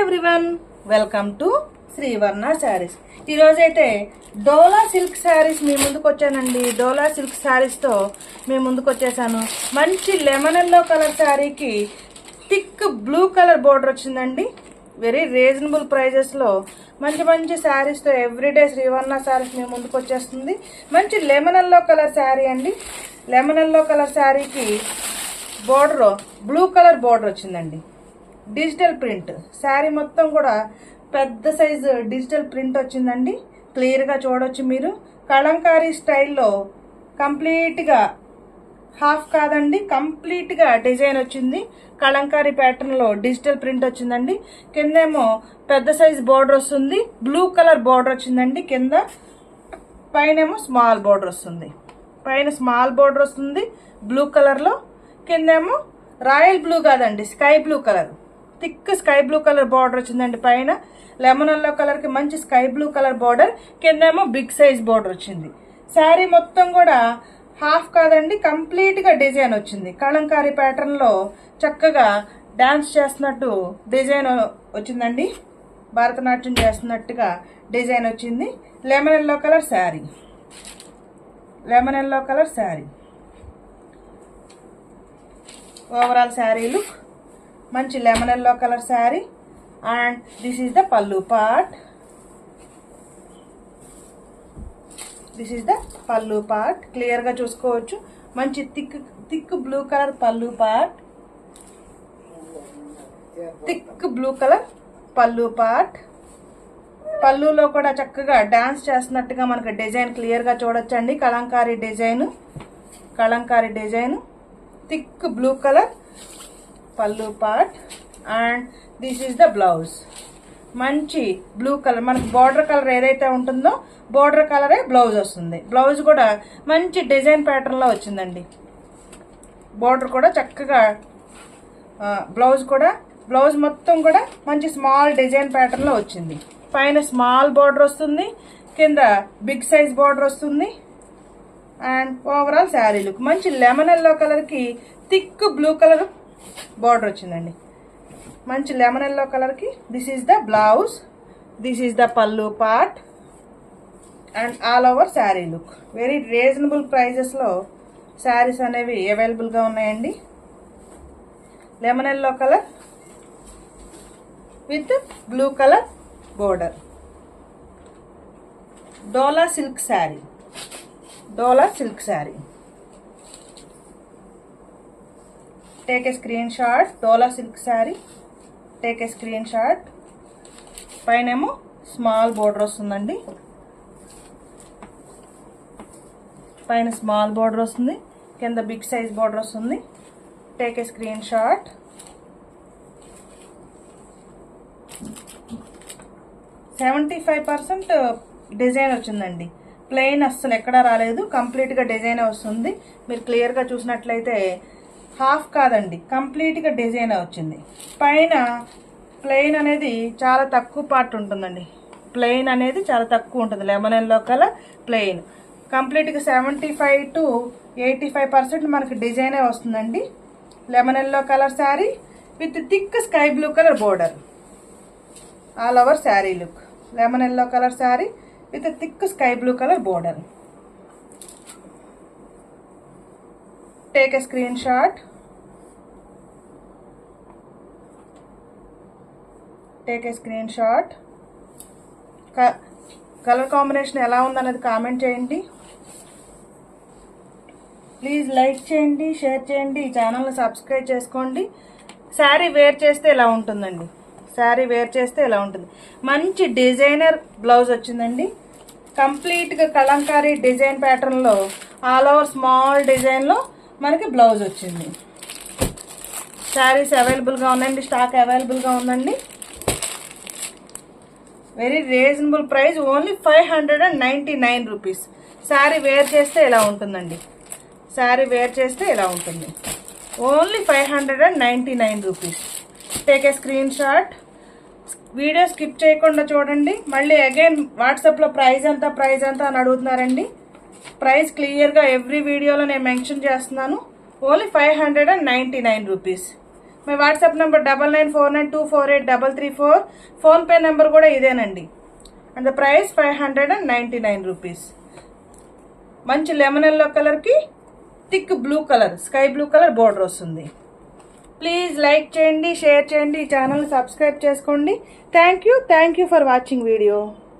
Everyone, welcome to Srivarna saris. ఈరోజైతే dola silk saris మీ ముందుకు వచ్చానండి. డోలా సిల్క్ శారీస్తో మీ ముందుకు వచ్చేసాను. మంచి లెమన్ ఎల్లో కలర్ శారీకి థిక్ బ్లూ కలర్ బోర్డర్ వచ్చిందండి. వెరీ రీజనబుల్ ప్రైజెస్లో మంచి మంచి శారీస్తో ఎవ్రీడే శ్రీవర్ణ శారీస్ మీ ముందుకు వచ్చేస్తుంది. మంచి లెమన్ ఎల్లో కలర్ శారీ అండి. లెమన్ ఎల్లో కలర్ శారీకి బోర్డర్ బ్లూ కలర్ బోర్డర్ వచ్చిందండి. డిజిటల్ ప్రింట్ శారీ మొత్తం కూడా పెద్ద సైజు డిజిటల్ ప్రింట్ వచ్చిందండి. క్లియర్గా చూడొచ్చు మీరు. కలంకారీ స్టైల్లో కంప్లీట్గా హాఫ్ కాదండి, కంప్లీట్గా డిజైన్ వచ్చింది. కలంకారీ ప్యాటర్న్లో డిజిటల్ ప్రింట్ వచ్చిందండి. కిందేమో పెద్ద సైజు బోర్డర్ వస్తుంది. బ్లూ కలర్ బోర్డర్ వచ్చిందండి కింద. పైనేమో స్మాల్ బోర్డర్ వస్తుంది. పైన స్మాల్ బోర్డర్ వస్తుంది బ్లూ కలర్లో. కిందేమో రాయల్ బ్లూ కాదండి, sky blue colour, thick sky blue colour border వచ్చిందండి. పైన లెమన్ ఎల్లో కలర్ కి మంచి స్కై బ్లూ కలర్ బార్డర్, కిందేమో బిగ్ సైజ్ బార్డర్ వచ్చింది. శారీ మొత్తం కూడా హాఫ్ కాదండి, కంప్లీట్ గా డిజైన్ వచ్చింది. కలంకారీ ప్యాటర్న్ లో చక్కగా డాన్స్ చేస్తున్నట్టు డిజైన్ వచ్చిందండి. భరతనాట్యం చేస్తున్నట్టుగా డిజైన్ వచ్చింది. Lemon yellow colour sari, lemon yellow colour sari. Overall sari look మంచి lemon yellow colour sari. And this is the pallu part. This is the pallu part. Clear గా చూసుకోవచ్చు. మంచి thick blue colour pallu part. Thick blue colour pallu part. పల్లులో కూడా చక్కగా డాన్స్ చేస్తున్నట్టుగా మనకు డిజైన్ క్లియర్ గా చూడొచ్చండి. Kalamkari design, Kalamkari design. Thick blue colour pallu part. And this is the blouse. మంచి బ్లూ కలర్, మనకు బార్డర్ కలర్ ఏదైతే ఉంటుందో బార్డర్ కలరే బ్లౌజ్ వస్తుంది. బ్లౌజ్ కూడా మంచి డిజైన్ ప్యాటర్న్ లో వచ్చిందండి. బార్డర్ కూడా చక్కగా బ్లౌజ్ మొత్తం కూడా మంచి స్మాల్ డిజైన్ ప్యాటర్న్ లో వచ్చింది. పైన స్మాల్ బార్డర్ వస్తుంది, కింద బిగ్ సైజ్ బార్డర్ వస్తుంది. అండ్ ఓవరాల్ శారీ లుక్ మంచి లెమన్ ఎల్లో కలర్ కి థిక్ బ్లూ కలర్ బార్డర్ వచ్చిందండి. మంచి లెమన్ ఎల్లో కలర్ కి this is the blouse, this is the pallu part. And all over sari look. Very reasonable prices లో శారీస్ అనేవి available గా ఉన్నాయండి. Lemon yellow colour with blue colour border. Dola silk sari, dola silk sari. Take a screenshot. Dola silk sari, take a screenshot. పైనేమో small border వస్తుందండి. పైన small border వస్తుంది, కింద big size border వస్తుంది. Take a screenshot. %75 design వచ్చిందండి. Plain అస్సలు ఎక్కడా రాలేదు, కంప్లీట్ గా డిజైన్ వస్తుంది. మీరు క్లియర్ గా చూసినట్లయితే హాఫ్ కాదండి, కంప్లీట్ గా డిజైన్ వచ్చింది. పైన ప్లెయిన్ అనేది చాలా తక్కువ పార్ట్ ఉంటుందండి. ప్లెయిన్ అనేది చాలా తక్కువ ఉంటుంది. Lemon yellow colour plain. Complete గా 75 to 85% మనకి డిజైనే వస్తుందండి. Lemon yellow colour sari with thick sky blue colour border. All over sari look. Lemon yellow colour sari with thick sky blue colour border. Take a screen shot. Take a screen shot. Colour combination ఎలా ఉందనేది comment చేయండి. Please like చేయండి, share చేయండి, ఈ ఛానల్ని subscribe చేసుకోండి. Sari wear చేస్తే ఇలా ఉంటుందండి. శారీ వేర్ చేస్తే ఇలా ఉంటుంది. మంచి డిజైనర్ బ్లౌజ్ వచ్చిందండి. కంప్లీట్గా కలంకారీ డిజైన్ ప్యాటర్న్లో ఆల్ ఓవర్ స్మాల్ డిజైన్లో మనకి బ్లౌజ్ వచ్చింది. శారీస్ అవైలబుల్గా ఉన్నాయండి, స్టాక్ అవైలబుల్గా ఉందండి. Very reasonable price, only 599 rupees. Sari wear చేస్తే ఇలా ఉంటుందండి. శారీ వేర్ చేస్తే ఇలా ఉంటుంది. Only 599 rupees. Take a screenshot. Video skip చేయకుండా చూడండి. మళ్ళీ అగైన్ వాట్సాప్లో ప్రైస్ ఎంత అని అడుగుతున్నారండి. ప్రైస్ క్లియర్గా ఎవ్రీ వీడియోలో నేను మెన్షన్ చేస్తున్నాను. Only 599 rupees. My WhatsApp number 9949248334. PhonePe number కూడా ఇదేనండి. And the price 599 rupees. మంచి లెమన్ ఎల్లో కలర్కి thick blue colour, sky blue colour border వస్తుంది. ప్లీజ్ లైక్ చేయండి, షేర్ చేయండి, ఈ ఛానల్ని సబ్స్క్రైబ్ చేసుకోండి. Thank you for watching video.